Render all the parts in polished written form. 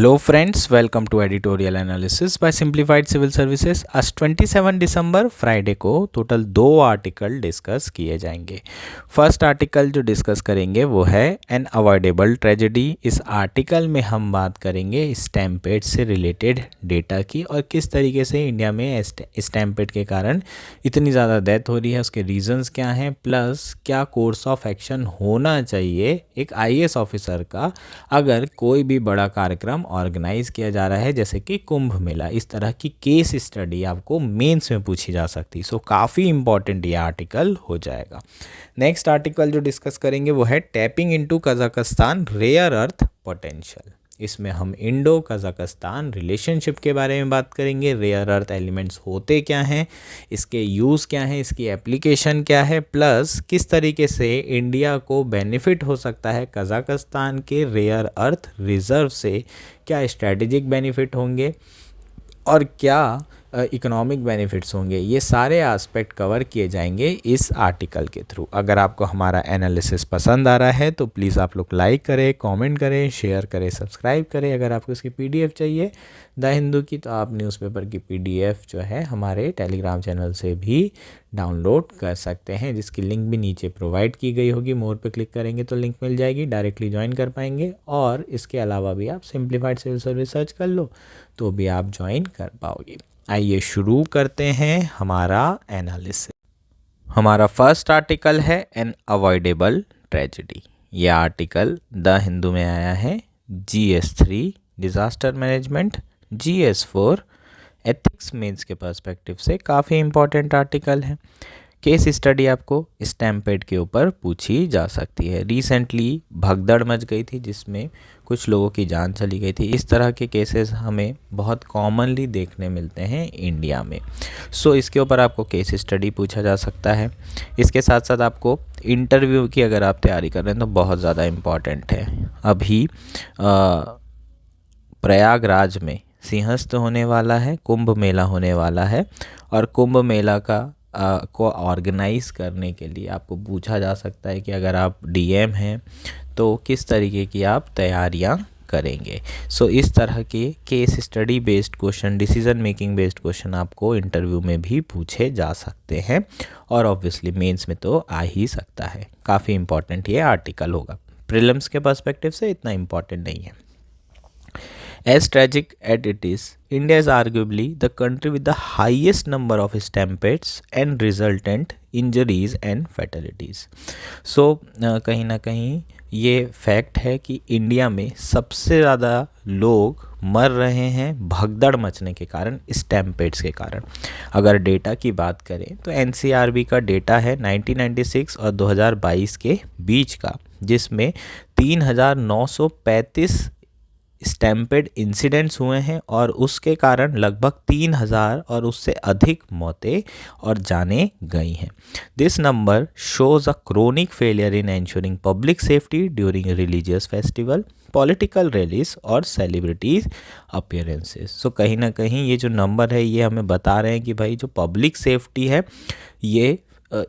Hello friends, welcome to editorial analysis by Simplified Civil Services। आज 27 दिसंबर Friday को total 2 article discuss किए जाएंगे। First article जो discuss करेंगे वो है एन अवॉइडेबल ट्रेजेडी। इस आर्टिकल में हम बात करेंगे स्टैम्पेड से रिलेटेड डेटा की और किस तरीके से इंडिया में स्टैम्पेड के कारण इतनी ज़्यादा डेथ हो रही है, उसके रीजंस क्या हैं, प्लस क्या कोर्स ऑफ एक्शन होना चाहिए एक आईएएस ऑफिसर का अगर कोई भी बड़ा कार्यक्रम ऑर्गेनाइज किया जा रहा है जैसे कि कुंभ मेला। इस तरह की केस स्टडी आपको मेंस में पूछी जा सकती, सो काफ़ी इंपॉर्टेंट ये आर्टिकल हो जाएगा। नेक्स्ट आर्टिकल जो डिस्कस करेंगे वो है tapping into Kazakhstan rare earth potential. इसमें हम इंडो कजाकिस्तान रिलेशनशिप के बारे में बात करेंगे। रेयर अर्थ एलिमेंट्स होते क्या हैं, इसके यूज़ क्या हैं, इसकी एप्लीकेशन क्या है, प्लस किस तरीके से इंडिया को बेनिफिट हो सकता है कजाकिस्तान के रेयर अर्थ रिजर्व से, क्या स्ट्रेटेजिक बेनिफिट होंगे और क्या इकोनॉमिक बेनिफिट्स होंगे। ये सारे एस्पेक्ट कवर किए जाएंगे इस आर्टिकल के थ्रू। अगर आपको हमारा एनालिसिस पसंद आ रहा है तो प्लीज़ आप लोग लाइक करें, कमेंट करें, शेयर करें, सब्सक्राइब करें। अगर आपको इसकी पीडीएफ चाहिए द हिंदू की तो आप न्यूज़पेपर की पीडीएफ जो है हमारे टेलीग्राम चैनल से भी डाउनलोड कर सकते हैं, जिसकी लिंक भी नीचे प्रोवाइड की गई होगी। मोर पे क्लिक करेंगे तो लिंक मिल जाएगी, डायरेक्टली ज्वाइन कर पाएंगे। और इसके अलावा भी आप सिंप्लीफाइड सिविल सर्विस सर्च कर लो तो भी आप ज्वाइन कर पाओगे। आइए शुरू करते हैं हमारा एनालिसिस। हमारा फर्स्ट आर्टिकल है एन अवॉइडेबल ट्रेजेडी। ये आर्टिकल द हिंदू में आया है। GS3 disaster management, GS4 ethics mains के पर्सपेक्टिव से काफ़ी इंपॉर्टेंट आर्टिकल है। केस स्टडी आपको स्टैम्पेड के ऊपर पूछी जा सकती है। रिसेंटली भगदड़ मच गई थी जिसमें कुछ लोगों की जान चली गई थी। इस तरह के केसेस हमें बहुत कॉमनली देखने मिलते हैं इंडिया में। सो इसके ऊपर आपको केस स्टडी पूछा जा सकता है। इसके साथ साथ आपको इंटरव्यू की अगर आप तैयारी कर रहे हैं तो बहुत ज़्यादा इम्पॉर्टेंट है। अभी प्रयागराज में सिंहस्थ होने वाला है, कुंभ मेला होने वाला है और कुंभ मेला को ऑर्गेनाइज करने के लिए आपको पूछा जा सकता है कि अगर आप डीएम हैं तो किस तरीके की आप तैयारियां करेंगे। सो इस तरह के case study based question, decision making based question आपको इंटरव्यू में भी पूछे जा सकते हैं और ऑब्वियसली मेंस में तो आ ही सकता है। काफ़ी इंपॉर्टेंट ये आर्टिकल होगा। प्रीलिम्स के पर्सपेक्टिव से इतना इंपॉर्टेंट नहीं है। As tragic as it is, India is arguably the country with the highest number of stampedes and resultant injuries and fatalities. So कहीं ना कहीं ये फैक्ट है कि इंडिया में सबसे ज़्यादा लोग मर रहे हैं भगदड़ मचने के कारण, स्टैम्पेड्स के कारण। अगर डेटा की बात करें तो NCRB का डेटा है 1996 और 2022 के बीच का, जिसमें 3,935 स्टैम्पेड इंसिडेंट्स हुए हैं और उसके कारण लगभग 3,000 और उससे अधिक मौतें और जानें गई हैं। This number shows a chronic failure in ensuring public safety during religious festival, political rallies और सेलिब्रिटीज अपीयरेंसेस। सो कहीं ना कहीं ये जो नंबर है ये हमें बता रहे हैं कि भाई जो पब्लिक सेफ्टी है ये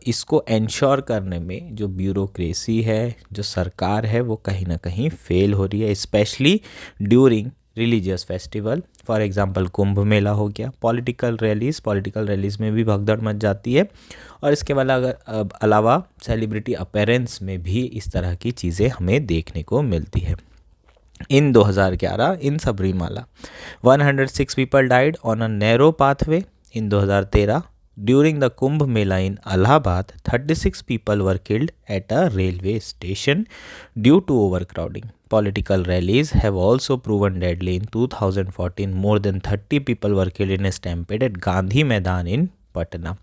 इसको इंश्योर करने में जो ब्यूरोक्रेसी है, जो सरकार है, वो कहीं ना कहीं फेल हो रही है, especially during religious festival. For example Kumbh Mela हो गया, पॉलिटिकल रैलीज में भी भगदड़ मच जाती है और इसके अलावा सेलिब्रिटी अपीयरेंस में भी इस तरह की चीज़ें हमें देखने को मिलती है। In 2011 in Sabarimala 106 people died on a narrow pathway. In 2013 During the Kumbh Mela in Allahabad, 36 people were killed at a railway station due to overcrowding. Political rallies have also proven deadly. In 2014, more than 30 people were killed in a stampede at Gandhi Maidan in Patna.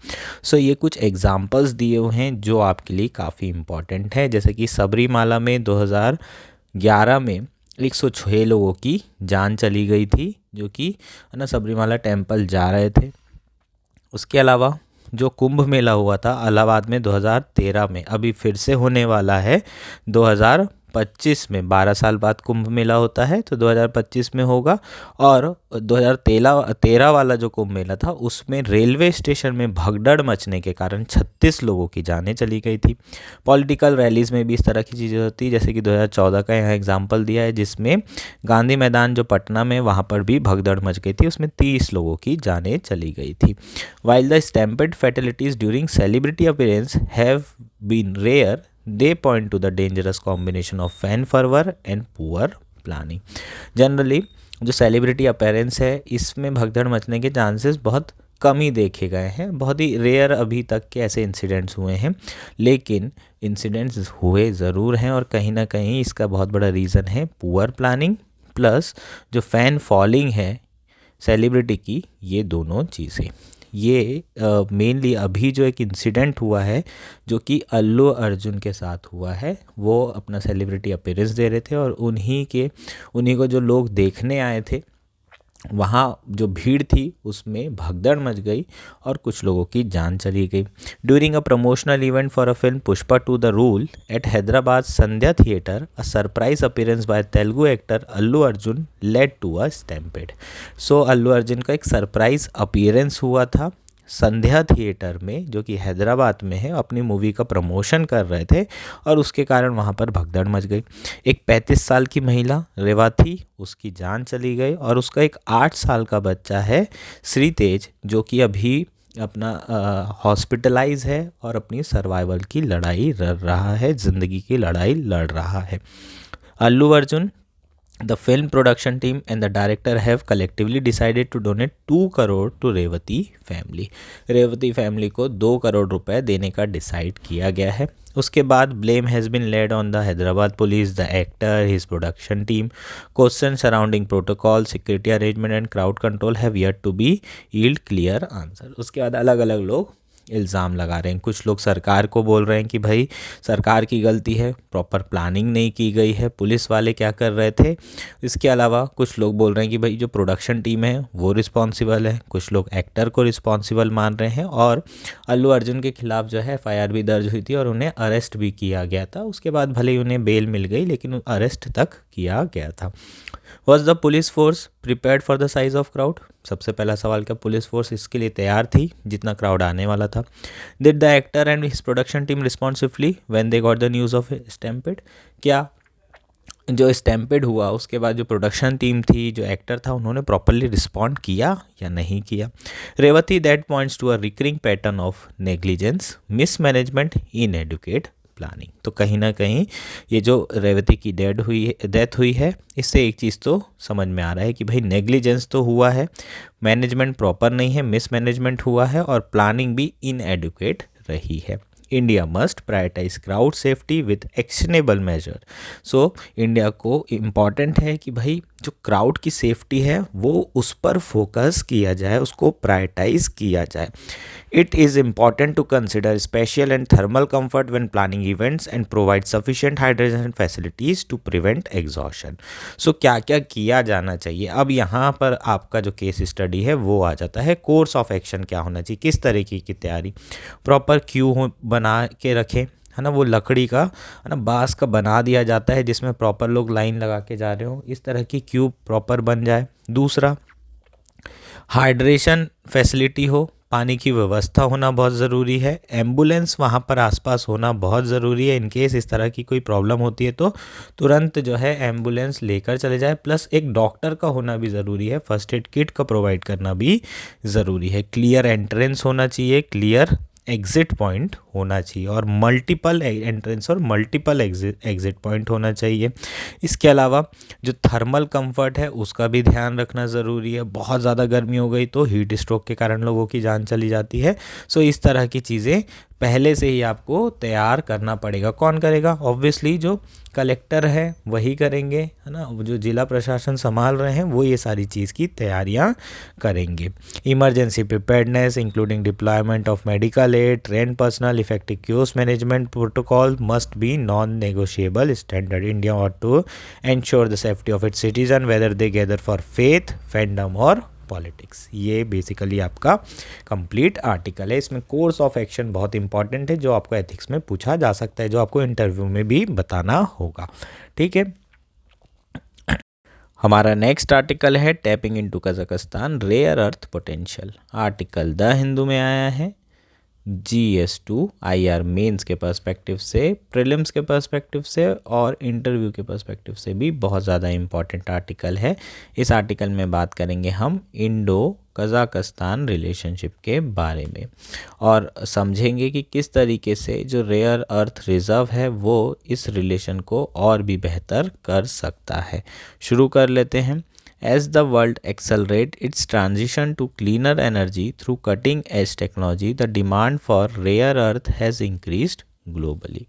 So ये कुछ examples दिए हुए हैं जो आपके लिए काफ़ी important है। जैसे कि सबरीमाला में 2011 में 106 लोगों की जान चली गई थी जो कि ना सबरीमाला टेम्पल जा रहे थे। उसके अलावा जो कुंभ मेला हुआ था इलाहाबाद में 2013 में, अभी फिर से होने वाला है 2025 2025 में 12 साल बाद कुंभ मेला होता है, तो 2025 में होगा। और 2013 वाला जो कुंभ मेला था उसमें रेलवे स्टेशन में भगदड़ मचने के कारण 36 लोगों की जानें चली गई थी। पॉलिटिकल रैलीज में भी इस तरह की चीज़ें होती है, जैसे कि 2014 का यहाँ एग्जाम्पल दिया है, जिसमें गांधी मैदान जो पटना में, वहाँ पर भी भगदड़ मच गई थी, उसमें 30 लोगों की जानें चली गई थी। While the stampede fatalities during celebrity appearance have been rare, they point to the dangerous combination of fan fervor and poor planning. Generally जो सेलिब्रिटी अपीयरेंस है इसमें भगदड़ मचने के चांसेस बहुत कम ही देखे गए हैं, बहुत ही रेयर अभी तक के ऐसे इंसिडेंट्स हुए हैं, लेकिन इंसिडेंट्स हुए ज़रूर हैं और कहीं ना कहीं इसका बहुत बड़ा रीज़न है पुअर प्लानिंग प्लस जो फ़ैन फॉलोइंग है सेलिब्रिटी की, ये दोनों चीज़ें। ये मेनली अभी जो एक इंसिडेंट हुआ है जो कि अल्लू अर्जुन के साथ हुआ है, वो अपना सेलिब्रिटी अपीयरेंस दे रहे थे और उन्हीं को जो लोग देखने आए थे, वहाँ जो भीड़ थी उसमें भगदड़ मच गई और कुछ लोगों की जान चली गई। During a promotional event for a film Pushpa two the rule at Hyderabad Sandhya theatre, a surprise appearance by Telugu actor Allu Arjun led to a stampede. So Allu Arjun का एक सरप्राइज अपीयरेंस हुआ था संध्या थिएटर में, जो कि हैदराबाद में है, अपनी मूवी का प्रमोशन कर रहे थे और उसके कारण वहाँ पर भगदड़ मच गई। एक 35 साल की महिला रेवाथी, उसकी जान चली गई और उसका एक 8 साल का बच्चा है श्रीतेज, जो कि अभी अपना हॉस्पिटलाइज है और अपनी सर्वाइवल की लड़ाई लड़ रहा है, ज़िंदगी की लड़ाई लड़ रहा है। Allu Arjun, the film production team and the director have collectively decided to donate 2 crore to Revathi family. Revathi family को 2 करोड़ रुपए देने का डिसाइड किया गया है। उसके बाद blame has been laid on the Hyderabad police, the actor, his production team. Question surrounding protocol, security arrangement and crowd control have yet to be yield clear answer. उसके बाद अलग अलग लोग इल्ज़ाम लगा रहे हैं। कुछ लोग सरकार को बोल रहे हैं कि भाई सरकार की गलती है, प्रॉपर प्लानिंग नहीं की गई है, पुलिस वाले क्या कर रहे थे। इसके अलावा कुछ लोग बोल रहे हैं कि भाई जो प्रोडक्शन टीम है वो रिस्पॉन्सिबल है, कुछ लोग एक्टर को रिस्पॉन्सिबल मान रहे हैं और अल्लू अर्जुन के खिलाफ जो है FIR भी दर्ज हुई थी और उन्हें अरेस्ट भी किया गया था। उसके बाद भले ही उन्हें बेल मिल गई, लेकिन अरेस्ट तक किया गया था। Was the police force prepared for the size of crowd? सबसे पहला सवाल, क्या पुलिस फोर्स इसके लिए तैयार थी जितना क्राउड आने वाला था? Did the actor and his production team responsively when they got the news of stampede? क्या जो स्टैम्पेड हुआ उसके बाद जो प्रोडक्शन टीम थी, जो एक्टर था, उन्होंने प्रॉपरली रिस्पॉन्ड किया या नहीं किया? Revathi, that points to a recurring pattern of negligence, mismanagement, inadequate planning. तो कहीं ना कहीं ये जो रेवती की डेथ हुई है, इससे एक चीज़ तो समझ में आ रहा है कि भाई नेग्लिजेंस तो हुआ है, मैनेजमेंट प्रॉपर नहीं है, मिसमैनेजमेंट हुआ है और प्लानिंग भी इनएडुकेट रही है। India must prioritise crowd safety with actionable measure. So India को इम्पॉर्टेंट है कि भाई जो क्राउड की सेफ्टी है वो उस पर फोकस किया जाए, उसको प्रायोरिटाइज किया जाए। It is important to consider special and thermal comfort when planning events and provide sufficient hydration facilities to prevent exhaustion. So क्या क्या किया जाना चाहिए? अब यहाँ पर आपका जो केस स्टडी है वो आ जाता है। कोर्स ऑफ एक्शन क्या होना चाहिए, किस तरीके की तैयारी? प्रॉपर क्यू बना के रखें, है ना, वो लकड़ी का, है ना, बांस का बना दिया जाता है जिसमें प्रॉपर लोग लाइन लगा के जा रहे हो, इस तरह की क्यू प्रॉपर बन जाए। दूसरा, हाइड्रेशन फैसिलिटी हो, पानी की व्यवस्था होना बहुत ज़रूरी है। एम्बुलेंस वहाँ पर आसपास होना बहुत ज़रूरी है, इनकेस इस तरह की कोई प्रॉब्लम होती है तो तुरंत जो है एम्बुलेंस लेकर चले जाए। प्लस एक डॉक्टर का होना भी ज़रूरी है, फर्स्ट एड किट का प्रोवाइड करना भी ज़रूरी है। क्लियर एंट्रेंस होना चाहिए, क्लियर एग्ज़िट पॉइंट होना चाहिए और मल्टीपल एंट्रेंस और मल्टीपल एग्ज़िट पॉइंट होना चाहिए। इसके अलावा जो थर्मल कंफर्ट है उसका भी ध्यान रखना ज़रूरी है। बहुत ज़्यादा गर्मी हो गई तो हीट स्ट्रोक के कारण लोगों की जान चली जाती है। सो इस तरह की चीज़ें पहले से ही आपको तैयार करना पड़ेगा। कौन करेगा? ऑब्वियसली जो कलेक्टर है वही करेंगे, है ना, जो जिला प्रशासन संभाल रहे हैं वो ये सारी चीज़ की तैयारियां करेंगे। Emergency preparedness including deployment of medical aid, train personal, effective queues management protocol must be non negotiable standard. India ought to ensure the safety of its citizen whether they gather for faith, fandom or politics. ये basically आपका complete article है। इसमें course of action बहुत important है जो आपको ethics में पूछा जा सकता है, जो आपको इंटरव्यू में भी बताना होगा। ठीक है, हमारा नेक्स्ट आर्टिकल है tapping into Kazakhstan rare earth potential. Article the Hindu में आया है। GS2 IR मेंस के पर्सपेक्टिव से, प्रीलिम्स के पर्सपेक्टिव से और इंटरव्यू के पर्सपेक्टिव से भी बहुत ज़्यादा इम्पॉर्टेंट आर्टिकल है। इस आर्टिकल में बात करेंगे हम इंडो कजाकिस्तान रिलेशनशिप के बारे में और समझेंगे कि किस तरीके से जो रेयर अर्थ रिजर्व है वो इस रिलेशन को और भी बेहतर कर सकता है। शुरू कर लेते हैं। As the world accelerates its transition to cleaner energy through cutting-edge technology, the demand for rare earth has increased globally.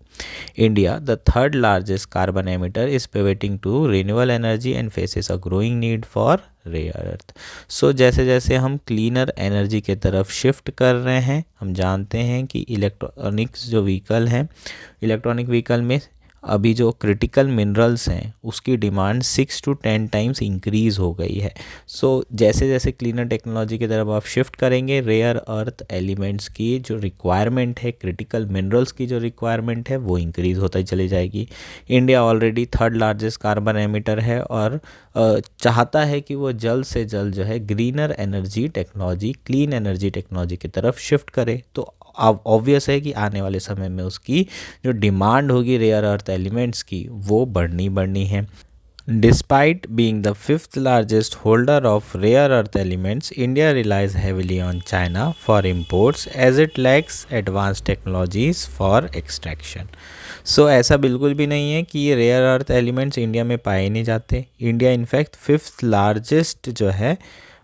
India, the third largest carbon emitter, is pivoting to renewable energy and faces a growing need for rare earth. So जैसे जैसे हम cleaner energy के तरफ shift कर रहे हैं, हम जानते हैं कि इलेक्ट्रॉनिक्स जो व्हीकल हैं, इलेक्ट्रॉनिक व्हीकल में अभी जो क्रिटिकल मिनरल्स हैं उसकी डिमांड 6 to 10 टाइम्स इंक्रीज़ हो गई है। सो जैसे जैसे क्लीनर टेक्नोलॉजी की तरफ आप शिफ्ट करेंगे, रेयर अर्थ एलिमेंट्स की जो रिक्वायरमेंट है, क्रिटिकल मिनरल्स की जो रिक्वायरमेंट है वो इंक्रीज़ होता ही चली जाएगी। India already third largest carbon emitter है और चाहता है कि वो जल्द से जल्द जो है greener energy technology, clean energy technology की तरफ शिफ्ट करे। तो अब ऑब्वियस है कि आने वाले समय में उसकी जो डिमांड होगी रेयर अर्थ एलिमेंट्स की वो बढ़नी है। Despite being the fifth largest holder of rare earth elements, India relies heavily on China for imports as it lacks advanced technologies for extraction. So ऐसा बिल्कुल भी नहीं है कि ये रेयर अर्थ एलिमेंट्स इंडिया में पाए नहीं जाते। इंडिया इनफैक्ट फिफ्थ लार्जेस्ट जो है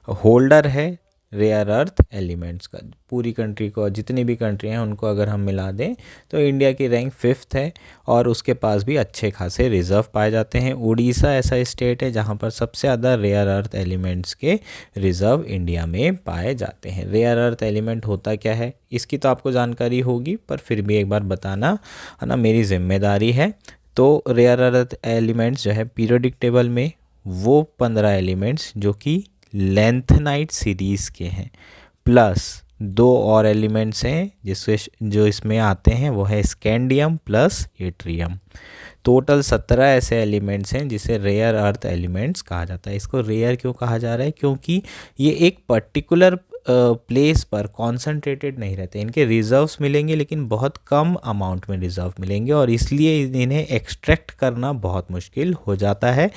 होल्डर है रेयर अर्थ एलिमेंट्स का। पूरी कंट्री को, जितनी भी कंट्री हैं उनको अगर हम मिला दें तो इंडिया की रैंक फिफ्थ है और उसके पास भी अच्छे खासे रिजर्व पाए जाते हैं। उड़ीसा ऐसा स्टेट है जहां पर सबसे ज़्यादा रेयर अर्थ एलिमेंट्स के रिजर्व इंडिया में पाए जाते हैं। रेयर अर्थ एलिमेंट होता क्या है इसकी तो आपको जानकारी होगी, पर फिर भी एक बार बताना है ना मेरी जिम्मेदारी है। तो रेयर अर्थ एलिमेंट्स जो है पीरियोडिक टेबल में वो 15 एलिमेंट्स जो कि लेंथनाइट सीरीज़ के हैं, प्लस 2 और एलिमेंट्स हैं जिससे जो इसमें आते हैं वो है स्कैंडियम प्लस एट्रियम। टोटल 17 ऐसे एलिमेंट्स हैं जिसे रेयर अर्थ एलिमेंट्स कहा जाता है। इसको रेयर क्यों कहा जा रहा है? क्योंकि ये एक पर्टिकुलर प्लेस पर कॉन्सेंट्रेटेड नहीं रहते। इनके रिजर्व्स मिलेंगे लेकिन बहुत कम अमाउंट में रिजर्व मिलेंगे और इसलिए इन्हें एक्सट्रैक्ट करना बहुत मुश्किल हो जाता है।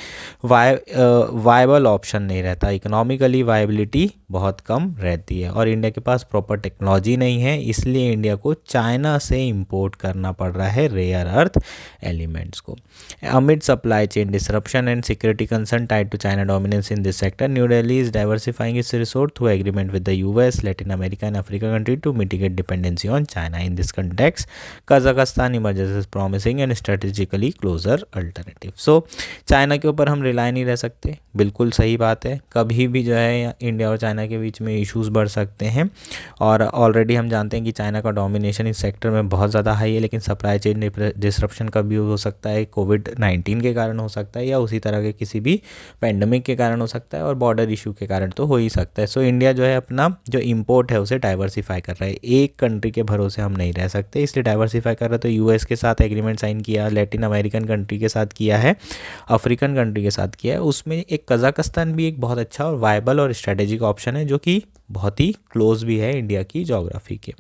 वायबल ऑप्शन नहीं रहता, इकोनॉमिकली वायबिलिटी बहुत कम रहती है और इंडिया के पास प्रॉपर टेक्नोलॉजी नहीं है, इसलिए इंडिया को चाइना से इंपोर्ट करना पड़ रहा है रेयर अर्थ एलिमेंट्स को। Amid supply chain disruption and security concern tied to China dominance in this sector, New Delhi is diversifying its resource through agreement with the US, Latin America and Africa country to mitigate dependency on China. In this context, Kazakhstan emerges as promising and strategically closer alternative. So, China के ऊपर हम rely नहीं रह सकते, बिल्कुल सही बात है। कभी भी जो है इंडिया और चाइना के बीच में इश्यूज़ बढ़ सकते हैं और ऑलरेडी हम जानते हैं कि चाइना का डोमिनेशन इस सेक्टर में बहुत ज़्यादा हाई है, लेकिन सप्लाई चेन डिसरप्शन कभी हो सकता है, कोविड-19 के कारण हो सकता है या उसी तरह के किसी भी पैंडमिक के कारण हो सकता है और बॉर्डर इशू के कारण तो हो ही सकता है। सो इंडिया जो है अपना जो इंपोर्ट है उसे डाइवर्सिफाई कर रहा है। एक कंट्री के भरोसे हम नहीं रह सकते, इसलिए डाइवर्सिफाई कर रहा है। तो US के साथ एग्रीमेंट साइन किया, लैटिन अमेरिकन कंट्री के साथ किया है, अफ्रीकन कंट्री के साथ किया है। उसमें एक कजाकिस्तान भी एक बहुत अच्छा और वायबल और स्ट्रेटेजिक ऑप्शन है जो कि बहुत ही क्लोज भी है इंडिया की ज्योग्राफी के।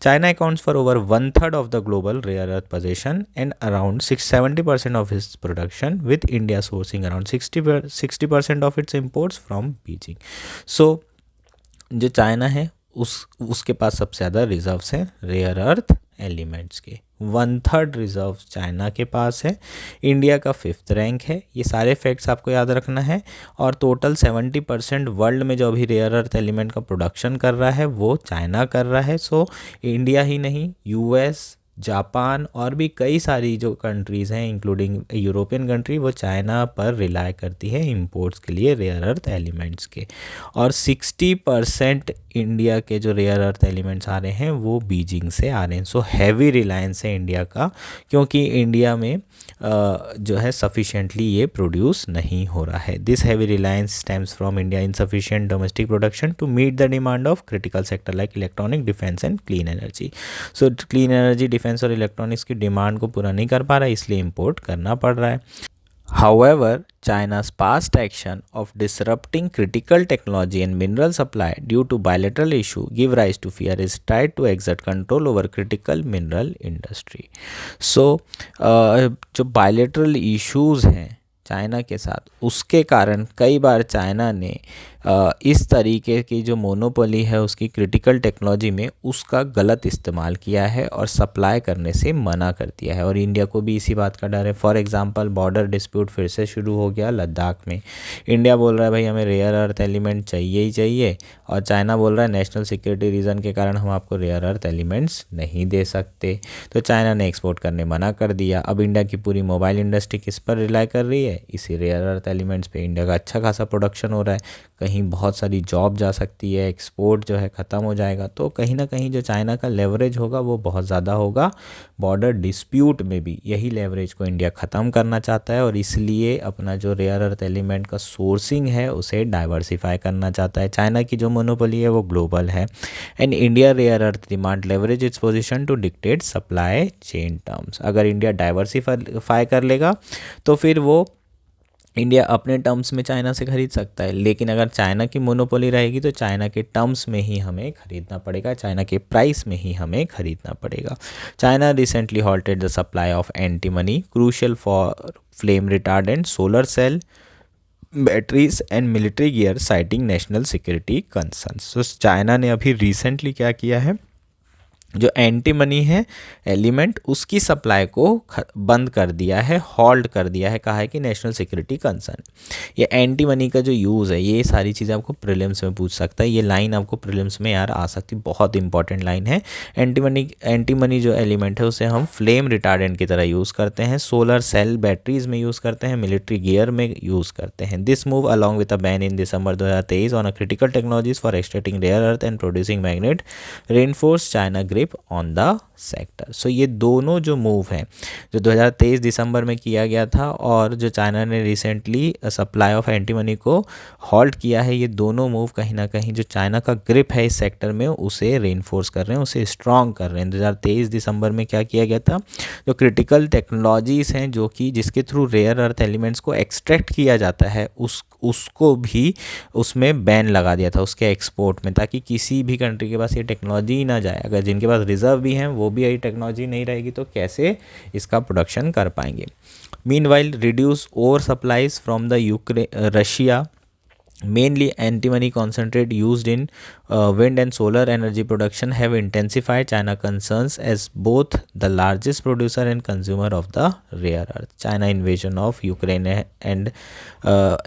China accounts for over 1/3 of the global rare earth position and around 70% of its production, with India sourcing around 60% of its imports from Beijing. So जो चाइना है उसके पास सबसे ज़्यादा रिजर्व्स हैं रेयर अर्थ एलिमेंट्स के। 1/3 reserve China के पास है, India का 5th रैंक है। ये सारे फैक्ट्स आपको याद रखना है। और टोटल 70% वर्ल्ड में जो अभी रेयर अर्थ एलिमेंट का प्रोडक्शन कर रहा है वो चाइना कर रहा है। सो इंडिया ही नहीं, US, जापान और भी कई सारी जो कंट्रीज़ हैं इंक्लूडिंग यूरोपियन कंट्री, वो चाइना पर रिलाय करती है इंपोर्ट्स के लिए रेयर अर्थ एलिमेंट्स के। और 60% इंडिया के जो रेयर अर्थ एलिमेंट्स आ रहे हैं वो बीजिंग से आ रहे हैं। सो हैवी रिलायंस है इंडिया का, क्योंकि इंडिया में जो है सफिशेंटली ये प्रोड्यूस नहीं हो रहा है। This heavy reliance stems from India insufficient domestic production to meet the demand of critical sector like electronic, defence and clean energy. So clean energy, defence और इलेक्ट्रॉनिक्स की डिमांड को पूरा नहीं कर पा रहा है, इसलिए इंपोर्ट करना पड़ रहा है। However, China's past action of disrupting critical technology and mineral supply due to bilateral issue give rise to fear is tried to exert control over critical mineral industry. So, जो bilateral issues हैं China के साथ, उसके कारण कई बार China ने इस तरीके की जो मोनोपोली है उसकी क्रिटिकल टेक्नोलॉजी में, उसका गलत इस्तेमाल किया है और सप्लाई करने से मना कर दिया है। और इंडिया को भी इसी बात का डर है। फॉर एग्जांपल, बॉर्डर डिस्प्यूट फिर से शुरू हो गया लद्दाख में। इंडिया बोल रहा है भाई हमें रेयर अर्थ एलिमेंट चाहिए ही चाहिए, और चाइना बोल रहा है नेशनल सिक्योरिटी रीज़न के कारण हम आपको रेयर अर्थ एलिमेंट्स नहीं दे सकते। तो चाइना ने एक्सपोर्ट करने मना कर दिया। अब इंडिया की पूरी मोबाइल इंडस्ट्री किस पर रिलाई कर रही है? इसी रेयर अर्थ एलिमेंट्स पे। इंडिया का अच्छा खासा प्रोडक्शन हो रहा है, कहीं बहुत सारी जॉब जा सकती है, एक्सपोर्ट जो है ख़त्म हो जाएगा। तो कहीं ना कहीं जो चाइना का लेवरेज होगा वो बहुत ज़्यादा होगा। बॉर्डर डिस्प्यूट में भी यही लेवरेज को इंडिया ख़त्म करना चाहता है, और इसलिए अपना जो रेयर अर्थ एलिमेंट का सोर्सिंग है उसे डाइवर्सिफाई करना चाहता है। चाइना की जो मोनोपोली है वो ग्लोबल है, and India rare earth demand leverage its position to dictate supply chain terms. अगर इंडिया डाइवर्सिफाई कर लेगा तो फिर वो इंडिया अपने टर्म्स में चाइना से खरीद सकता है, लेकिन अगर चाइना की मोनोपोली रहेगी तो चाइना के टर्म्स में ही हमें खरीदना पड़ेगा, चाइना के प्राइस में ही हमें खरीदना पड़ेगा। China recently halted the supply of antimony crucial for flame retardant, solar cell, batteries and military gear, citing national security concerns. तो चाइना ने अभी रिसेंटली क्या किया है, जो एंटी मनी है एलिमेंट उसकी सप्लाई को बंद कर दिया है, हॉल्ड कर दिया है। कहा है कि नेशनल सिक्योरिटी कंसर्न। ये एंटी मनी का जो यूज़ है, ये सारी चीज़ें आपको प्रीलिम्स में पूछ सकता है। ये लाइन आपको प्रीलिम्स में यार आ सकती, बहुत इंपॉर्टेंट लाइन है। एंटी मनी जो एलिमेंट है उसे हम फ्लेम रिटार्डेंट की तरह यूज़ करते हैं, सोलर सेल बैटरीज में यूज़ करते हैं, मिलिट्री गियर में यूज़ करते हैं। This move along with a ban in December 2023 on a critical technologies for extracting rare earth and producing magnet reinforce China grip on the sector. So ये दोनों जो move हैं जो 2023 दिसंबर में किया गया था, और जो चाइना ने recently supply of anti money को हॉल्ट किया है, ये दोनों मूव कहीं ना कहीं जो चाइना का ग्रिप है इस सेक्टर में उसे रेनफोर्स कर रहे हैं, उसे स्ट्रॉन्ग कर रहे हैं। 2023 दिसंबर में क्या किया गया था, जो क्रिटिकल टेक्नोलॉजीज़ हैं जो कि जिसके थ्रू रेयर अर्थ एलिमेंट्स को एक्सट्रैक्ट किया जाता है, उसको भी उसमें बैन लगा दिया था उसके एक्सपोर्ट में, ताकि किसी भी कंट्री के पास ये टेक्नोलॉजी ही ना जाए। अगर जिनके पास रिजर्व भी हैं वो भी यही टेक्नोलॉजी नहीं रहेगी तो कैसे इसका प्रोडक्शन कर पाएंगे। Meanwhile reduce over supplies from the Russia, mainly antimony concentrate used in wind and solar energy production have intensified China concerns as both the largest producer and consumer of the rare earth. China invasion of Ukraine and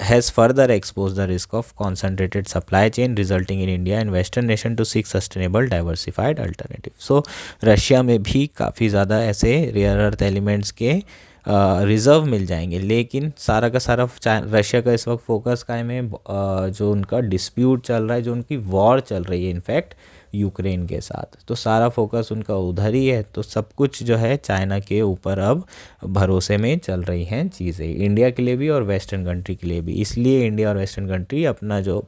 has further exposed the risk of concentrated supply chain resulting in India and Western nation to seek sustainable diversified alternative. So Russia में भी काफ़ी ज़्यादा ऐसे rare earth elements के reserve मिल जाएंगे, लेकिन सारा का सारा रशिया का इस वक्त फोकस कायम है जो उनका डिस्प्यूट चल रहा है, जो उनकी वॉर चल रही है इनफैक्ट यूक्रेन के साथ, तो सारा फोकस उनका उधर ही है। तो सब कुछ जो है चाइना के ऊपर अब भरोसे में चल रही हैं चीज़ें, इंडिया के लिए भी और वेस्टर्न कंट्री के लिए भी। इसलिए इंडिया और वेस्टर्न कंट्री अपना जो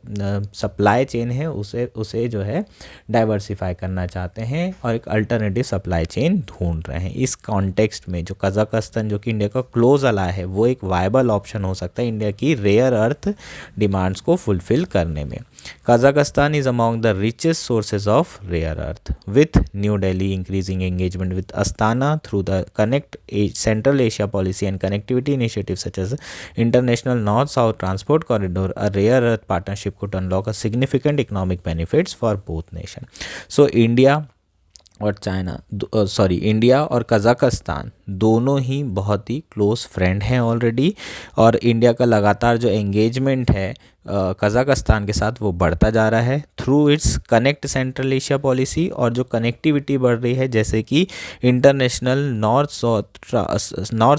सप्लाई चेन है उसे जो है डाइवर्सिफाई करना चाहते हैं और एक अल्टरनेटिव सप्लाई चेन ढूंढ रहे हैं। इस कॉन्टेक्स्ट में जो कजाकिस्तान जो कि इंडिया का क्लोज अला है वो एक वायबल ऑप्शन हो सकता है इंडिया की रेयर अर्थ डिमांड्स को फुलफिल करने में। Kazakhstan is among the richest sources of rare earth, with New Delhi increasing engagement with Astana through the Central Asia policy and connectivity initiatives such as International North-South Transport Corridor. A rare earth partnership could unlock a significant economic benefits for both nations. So India और Kazakhstan दोनों ही बहुत ही close friend हैं already, और India का लगातार जो engagement है Kazakhstan के साथ वो बढ़ता जा रहा है through it's connect central Asia policy. और जो कनेक्टिविटी बढ़ रही है जैसे कि international north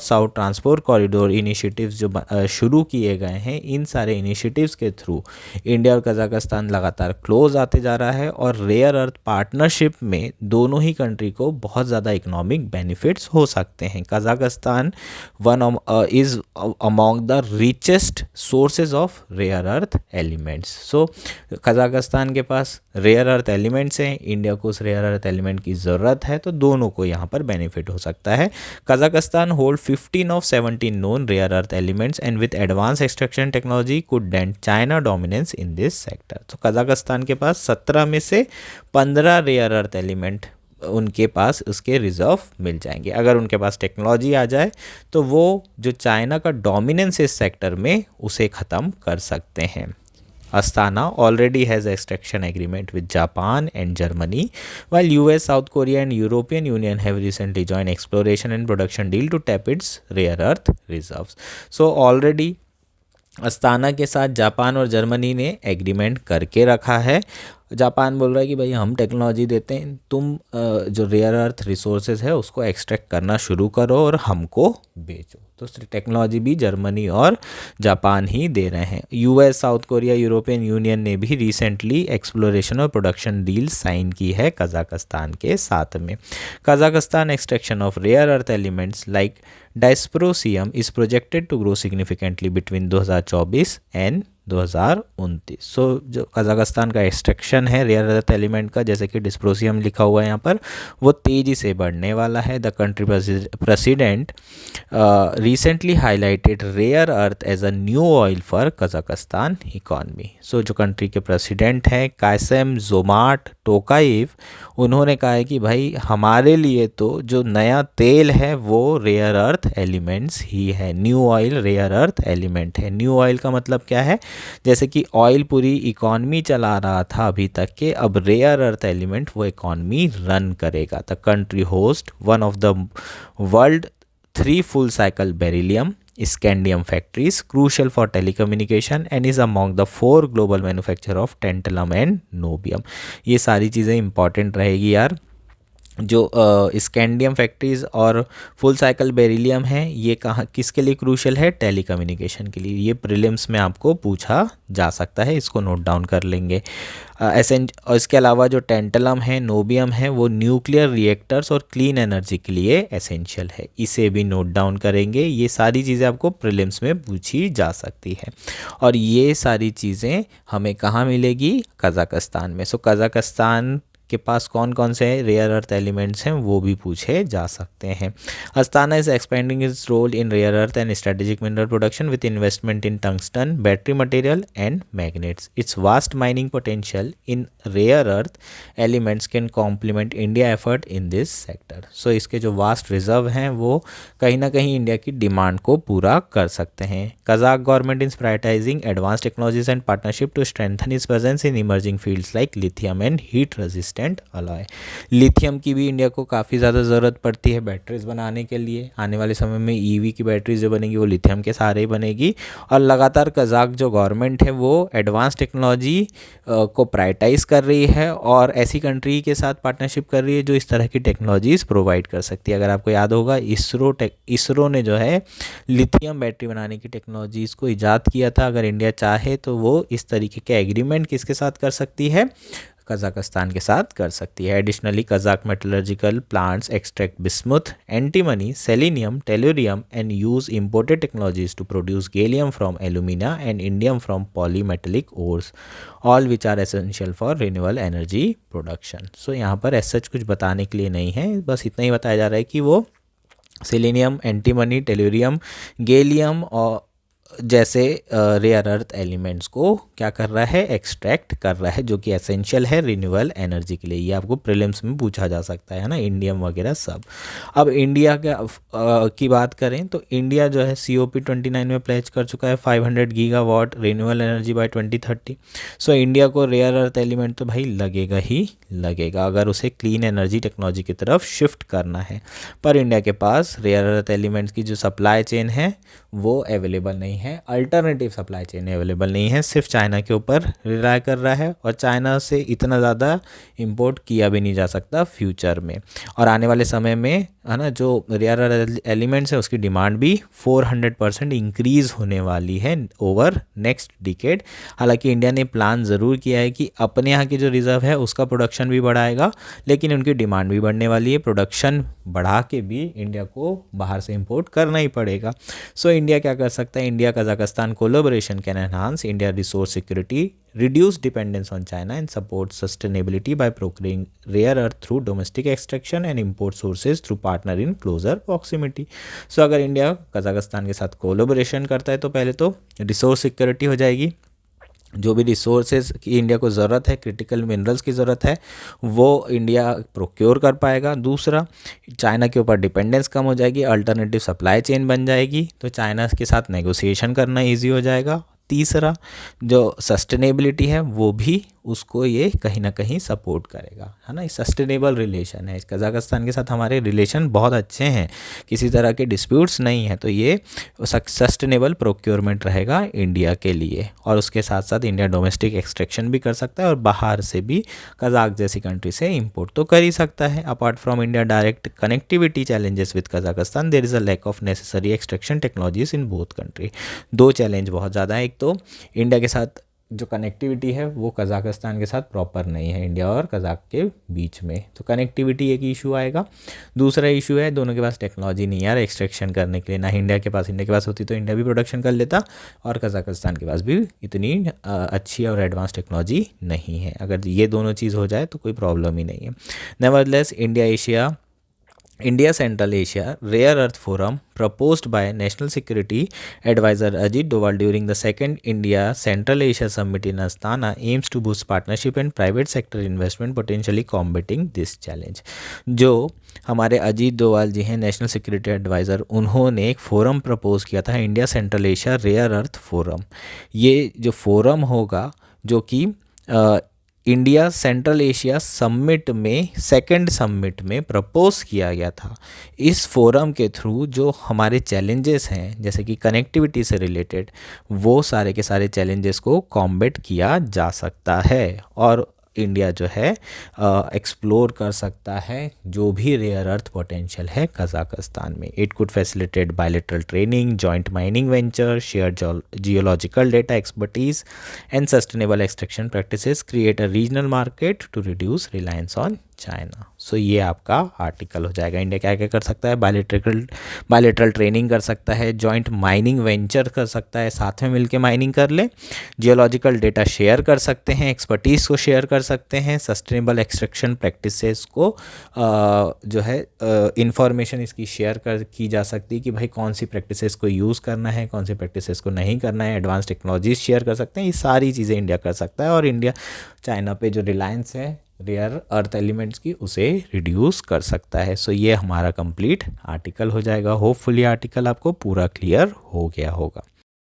south transport corridor initiatives जो शुरू किए गए हैं, इन सारे इनिशिएटिव्स के थ्रू इंडिया और कज़ाकस्तान लगातार क्लोज आते जा रहा है और रेयर अर्थ पार्टनरशिप में दोनों ही कंट्री को बहुत ज़्यादा इकोनॉमिक बेनिफिट्स हो सकते हैं। Kazakhstan is among the richest sources of rare earth elements. So Kazakhstan के पास रेयर अर्थ एलिमेंट्स हैं, इंडिया को उस रेयर अर्थ एलिमेंट की ज़रूरत है, तो दोनों को यहाँ पर बेनिफिट हो सकता है। Kazakhstan hold 15 of 17 known rare earth elements and with advanced extraction technology could dent China dominance in this sector। तो कज़ाकस्तान के पास 17 में से 15 रेयर अर्थ एलिमेंट उनके पास उसके रिजर्व मिल जाएंगे। अगर उनके पास टेक्नोलॉजी आ जाए तो वो जो चाइना का डोमिनेंस इस सेक्टर में उसे ख़त्म कर सकते हैं। Astana already has extraction agreement with Japan and Germany, while US, South Korea and European Union have recently joined exploration and production deal to tap its rare earth reserves। So already Astana के साथ Japan और Germany ने agreement करके रखा है। Japan बोल रहा है कि भाई हम टेक्नोलॉजी देते हैं, तुम जो रेयर अर्थ रिसोर्सेज है उसको एक्सट्रैक्ट करना शुरू करो और हमको बेचो। तो टेक्नोलॉजी भी जर्मनी और जापान ही दे रहे हैं। US, South Korea, European Union ने भी रिसेंटली एक्सप्लोरेशन और प्रोडक्शन डील साइन की है कज़ाकस्तान के साथ में। Kazakhstan extraction of rare earth elements like dysprosium is projected to grow significantly between 2024 and 2029। So जो कज़ाकस्तान का एक्सट्रैक्शन है रेयर अर्थ एलिमेंट का, जैसे कि डिस्प्रोसियम लिखा हुआ है यहाँ पर, वो तेज़ी से बढ़ने वाला है। The country president recently highlighted rare earth as a new oil for Kazakhstan economy. So जो कंट्री के प्रेसिडेंट हैं कासिम ज़ोमार्ट टोकायेव, उन्होंने कहा है कि भाई हमारे लिए तो जो नया तेल है वो रेयर अर्थ एलिमेंट्स ही है। New oil rare earth element है। न्यू ऑयल का मतलब क्या है? जैसे कि ऑयल पूरी इकॉनमी चला रहा था अभी तक के, अब रेयर अर्थ एलिमेंट वो इकॉनमी रन करेगा। The country host one of the world 3 full cycle beryllium scandium factories crucial for telecommunication and is among the 4 global manufacturer of tantalum and niobium। ये सारी चीज़ें इंपॉर्टेंट रहेगी यार। जो scandium factories और full cycle beryllium है, ये कहाँ किसके लिए क्रूशल है? टेलीकम्युनिकेशन के लिए। ये प्रीलिम्स में आपको पूछा जा सकता है, इसको नोट डाउन कर लेंगे। और इसके अलावा जो टेंटलम है, नोबियम है, वो न्यूक्लियर रिएक्टर्स और क्लीन एनर्जी के लिए एसेंशियल है, इसे भी नोट डाउन करेंगे। ये सारी चीज़ें आपको प्रीलिम्स में पूछी जा सकती है और ये सारी चीज़ें हमें कहाँ मिलेगी? कज़ाकस्तान में। सो कज़ाकस्तान के पास कौन कौन से रेयर अर्थ एलिमेंट्स हैं वो भी पूछे जा सकते हैं। Astana is expanding its role in rare earth and strategic mineral production with investment in tungsten, battery material and magnets. Its vast mining potential in rare earth elements can complement India effort in this sector. So इसके जो vast reserve हैं वो कहीं ना कहीं India की demand को पूरा कर सकते हैं। Kazakh government is prioritising advance technologies and partnership to strengthen its presence in emerging fields like lithium and heat resistant alloy. Lithium की भी इंडिया को काफ़ी ज़्यादा ज़रूरत पड़ती है बैटरीज बनाने के लिए। आने वाले समय में ईवी की बैटरीज जो बनेगी वो लिथियम के सहारे ही बनेगी। और लगातार कज़ाक जो गवर्नमेंट है वो एडवांस टेक्नोलॉजी को प्रायोरिटाइज कर रही है और ऐसी कंट्री के साथ पार्टनरशिप कर रही है जो इस तरह की टेक्नोलॉजीज़ प्रोवाइड कर सकती है। अगर आपको याद होगा इसरो ने जो है लिथियम बैटरी बनाने की टेक्नोलॉजीज़ को ईजाद किया था। अगर इंडिया चाहे तो वो इस तरीके के एग्रीमेंट किसके साथ कर सकती है? कज़ाकस्तान के साथ कर सकती है। Additionally Kazakh metallurgical plants extract bismuth, antimony, selenium, tellurium and use imported technologies to produce gallium from alumina and indium from polymetallic ores, all which are essential for renewable energy production. So यहाँ पर ऐसा कुछ बताने के लिए नहीं है, बस इतना ही बताया जा रहा है कि वो सेलेनियम, एंटीमनी, टेलुरियम, गैलियम और जैसे रेयर अर्थ एलिमेंट्स को क्या कर रहा है? एक्सट्रैक्ट कर रहा है, जो कि एसेंशियल है रिन्यूएबल एनर्जी के लिए। ये आपको प्रीलिम्स में पूछा जा सकता है ना, इंडियम वगैरह सब। अब इंडिया की बात करें तो इंडिया जो है COP29 में प्लेज कर चुका है 500 gigawatt renewable energy by 2030। So India को रेयर अर्थ एलिमेंट तो भाई लगेगा ही लगेगा अगर उसे क्लीन एनर्जी टेक्नोलॉजी की तरफ शिफ्ट करना है। पर इंडिया के पास रेयर अर्थ एलिमेंट्स की जो सप्लाई चेन है वो अवेलेबल नहीं है, अल्टरनेटिव सप्लाई चेन अवेलेबल नहीं है, सिर्फ चाइना के ऊपर रिलाय कर रहा है और चाइना से इतना ज़्यादा इंपोर्ट किया भी नहीं जा सकता फ्यूचर में। और आने वाले समय में है ना जो रेयर अर्थ एलिमेंट्स है उसकी डिमांड भी 400% इंक्रीज़ होने वाली है ओवर नेक्स्ट डिकेड। हालांकि इंडिया ने प्लान ज़रूर किया है कि अपने यहाँ की जो रिज़र्व है उसका प्रोडक्शन भी बढ़ाएगा, लेकिन उनकी डिमांड भी बढ़ने वाली है, प्रोडक्शन बढ़ा के भी इंडिया को बाहर से इंपोर्ट करना ही पड़ेगा। सो इंडिया क्या कर सकता है, India Kazakhstan collaboration can enhance India resource security, reduce dependence on China and support sustainability by procuring rare earth through domestic extraction and import sources through partner in closer proximity। सो अगर India Kazakhstan के साथ collaboration करता है तो पहले तो resource security हो जाएगी, जो भी रिसोर्सेज की इंडिया को ज़रूरत है, क्रिटिकल मिनरल्स की ज़रूरत है, वो इंडिया प्रोक्योर कर पाएगा। दूसरा, चाइना के ऊपर डिपेंडेंस कम हो जाएगी, अल्टरनेटिव सप्लाई चेन बन जाएगी, तो चाइना के साथ नेगोशिएशन करना इजी हो जाएगा। तीसरा, जो सस्टेनेबिलिटी है वो भी उसको ये कहीं ना कहीं सपोर्ट करेगा, है ना। सस्टेनेबल रिलेशन है, कजाकिस्तान के साथ हमारे रिलेशन बहुत अच्छे हैं, किसी तरह के डिस्प्यूट्स नहीं हैं, तो ये सस्टेनेबल प्रोक्योरमेंट रहेगा इंडिया के लिए। और उसके साथ साथ इंडिया डोमेस्टिक एक्सट्रैक्शन भी कर सकता है और बाहर से भी कजाक जैसी कंट्री से इंपोर्ट तो कर ही सकता है। Apart from India direct connectivity challenges with Kazakhstan, there is a lack of necessary extraction technologies in both country. दो चैलेंज बहुत ज़्यादा है, एक तो इंडिया के साथ जो कनेक्टिविटी है वो कजाकिस्तान के साथ प्रॉपर नहीं है, इंडिया और कजाक के बीच में, तो कनेक्टिविटी एक इशू आएगा। दूसरा इशू है दोनों के पास टेक्नोलॉजी नहीं है यार एक्सट्रैक्शन करने के लिए, ना इंडिया के पास होती तो इंडिया भी प्रोडक्शन कर लेता, और कजाकिस्तान के पास भी इतनी अच्छी और एडवांस टेक्नोलॉजी नहीं है। अगर ये दोनों चीज़ हो जाए तो कोई प्रॉब्लम ही नहीं है। Nevertheless India Central Asia Rare Earth Forum proposed by National Security Advisor Ajit Doval during the second India Central Asia Summit in Astana aims to boost partnership and private sector investment, potentially combating this challenge। जो हमारे अजीत डोवाल जी हैं national security adviser, उन्होंने एक forum propose किया था, India Central Asia rare earth forum. ये जो forum होगा जो कि इंडिया सेंट्रल एशिया समिट में सेकंड समिट में प्रपोज किया गया था। इस फोरम के थ्रू जो हमारे चैलेंजेस हैं जैसे कि कनेक्टिविटी से रिलेटेड, वो सारे के सारे चैलेंजेस को कॉम्बैट किया जा सकता है और इंडिया जो है एक्सप्लोर कर सकता है जो भी रेयर अर्थ पोटेंशियल है कजाकिस्तान में। It could facilitate bilateral training, joint mining venture, share geological data expertise and sustainable extraction practices, create a regional market to reduce reliance on China. So ये आपका article हो जाएगा। India क्या क्या कर सकता है, बायलैटरल ट्रेनिंग कर सकता है, जॉइंट माइनिंग वेंचर कर सकता है, साथ में मिलके माइनिंग कर ले, जियोलॉजिकल डेटा शेयर कर सकते हैं, एक्सपर्टीज़ को शेयर कर सकते हैं, सस्टेनेबल एक्सट्रैक्शन प्रैक्टिसेस को जो है इंफॉर्मेशन इसकी शेयर की जा सकती है कि भाई कौन सी प्रैक्टिसेस को यूज़ करना है, कौन सी प्रैक्टिसेस को नहीं करना है, एडवांस टेक्नोलॉजीज शेयर कर सकते हैं। ये सारी चीज़ें इंडिया कर सकता है और इंडिया चाइना पे जो रिलायंस है रेयर अर्थ एलिमेंट्स की उसे रिड्यूस कर सकता है। सो ये हमारा कंप्लीट आर्टिकल हो जाएगा। होपफुली आर्टिकल आपको पूरा क्लियर हो गया होगा।